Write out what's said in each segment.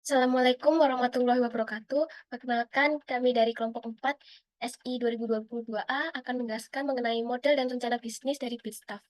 Assalamualaikum warahmatullahi wabarakatuh. Perkenalkan, kami dari kelompok 4 SI 2022A akan menjelaskan mengenai model dan rencana bisnis dari Bitstaff.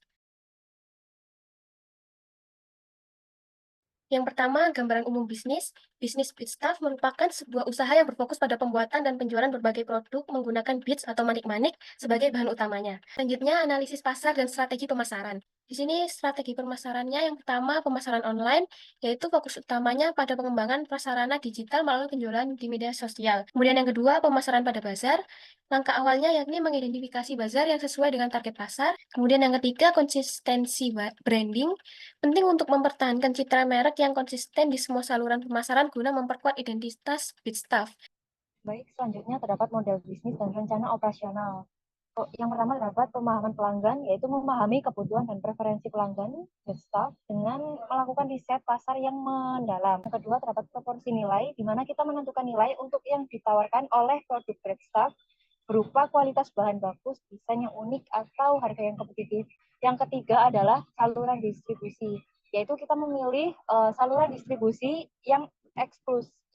Yang pertama, gambaran umum bisnis. Bisnis Bitstaff merupakan sebuah usaha yang berfokus pada pembuatan dan penjualan berbagai produk menggunakan bits atau manik-manik sebagai bahan utamanya. Selanjutnya, analisis pasar dan strategi pemasaran. Di sini strategi pemasarannya yang pertama pemasaran online, yaitu fokus utamanya pada pengembangan prasarana digital melalui penjualan di media sosial. Kemudian yang kedua, pemasaran pada bazar. Langkah awalnya yakni mengidentifikasi bazar yang sesuai dengan target pasar. Kemudian yang ketiga, konsistensi branding. Penting untuk mempertahankan citra merek yang konsisten di semua saluran pemasaran guna memperkuat identitas Bitstaff. Baik, selanjutnya terdapat model bisnis dan rencana operasional. Yang pertama terdapat pemahaman pelanggan, yaitu memahami kebutuhan dan preferensi pelanggan staff dengan melakukan riset pasar yang mendalam. Yang kedua terdapat proporsi nilai, di mana kita menentukan nilai untuk yang ditawarkan oleh produk staff berupa kualitas bahan baku, desain yang unik, atau harga yang kompetitif. Yang ketiga adalah saluran distribusi, yaitu kita memilih saluran distribusi yang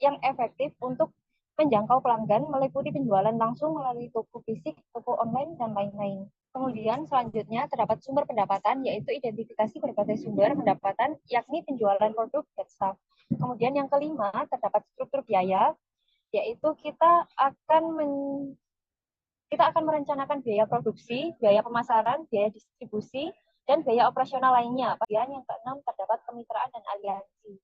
yang efektif untuk menjangkau pelanggan meliputi penjualan langsung melalui toko fisik, toko online, dan lain-lain. Kemudian selanjutnya terdapat sumber pendapatan, yaitu identifikasi berbagai sumber pendapatan, yakni penjualan produk dan staff. Kemudian yang kelima terdapat struktur biaya, yaitu kita akan merencanakan biaya produksi, biaya pemasaran, biaya distribusi, dan biaya operasional lainnya. Bagian yang keenam terdapat kemitraan dan aliansi,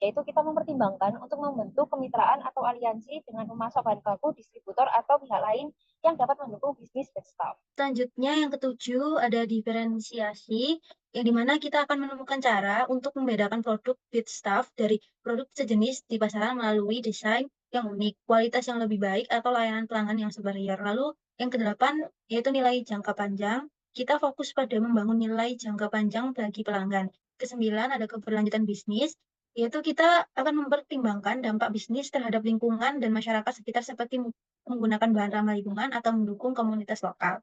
yaitu kita mempertimbangkan untuk membentuk kemitraan atau aliansi dengan pemasok bahan baku, distributor, atau pihak lain yang dapat mendukung bisnis Bitstaff. Selanjutnya yang ketujuh ada diferensiasi, yang dimana kita akan menemukan cara untuk membedakan produk Bitstaff dari produk sejenis di pasaran melalui desain yang unik, kualitas yang lebih baik, atau layanan pelanggan yang superior. Lalu yang kedelapan yaitu nilai jangka panjang. Kita fokus pada membangun nilai jangka panjang bagi pelanggan. Kesembilan ada keberlanjutan bisnis, yaitu kita akan mempertimbangkan dampak bisnis terhadap lingkungan dan masyarakat sekitar seperti menggunakan bahan ramah lingkungan atau mendukung komunitas lokal.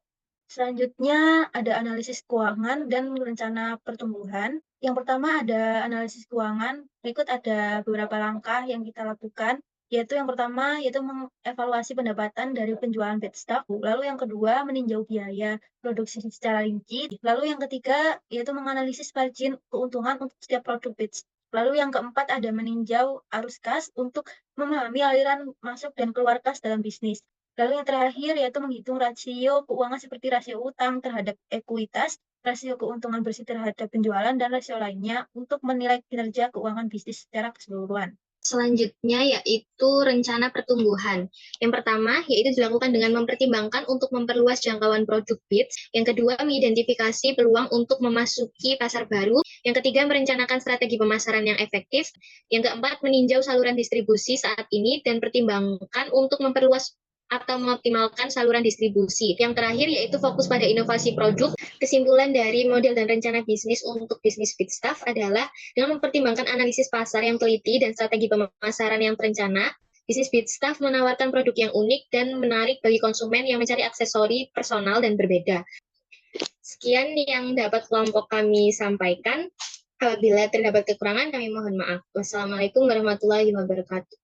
Selanjutnya ada analisis keuangan dan rencana pertumbuhan. Yang pertama ada analisis keuangan, berikut ada beberapa langkah yang kita lakukan, yaitu yang pertama yaitu mengevaluasi pendapatan dari penjualan Bitstaff, lalu yang kedua meninjau biaya produksi secara rinci, lalu yang ketiga yaitu menganalisis margin keuntungan untuk setiap produk Bitstaff. Lalu yang keempat ada meninjau arus kas untuk memahami aliran masuk dan keluar kas dalam bisnis. Lalu yang terakhir yaitu menghitung rasio keuangan seperti rasio utang terhadap ekuitas, rasio keuntungan bersih terhadap penjualan, dan rasio lainnya untuk menilai kinerja keuangan bisnis secara keseluruhan. Selanjutnya yaitu rencana pertumbuhan. Yang pertama yaitu dilakukan dengan mempertimbangkan untuk memperluas jangkauan produk BITS. Yang kedua mengidentifikasi peluang untuk memasuki pasar baru. Yang ketiga merencanakan strategi pemasaran yang efektif. Yang keempat meninjau saluran distribusi saat ini dan pertimbangkan untuk memperluas atau mengoptimalkan saluran distribusi. Yang terakhir yaitu fokus pada inovasi produk. Kesimpulan dari model dan rencana bisnis untuk bisnis Bitstaff adalah dengan mempertimbangkan analisis pasar yang teliti dan strategi pemasaran yang terencana, bisnis Bitstaff menawarkan produk yang unik dan menarik bagi konsumen yang mencari aksesori personal dan berbeda. Sekian yang dapat kelompok kami sampaikan. Apabila terdapat kekurangan, kami mohon maaf. Wassalamualaikum warahmatullahi wabarakatuh.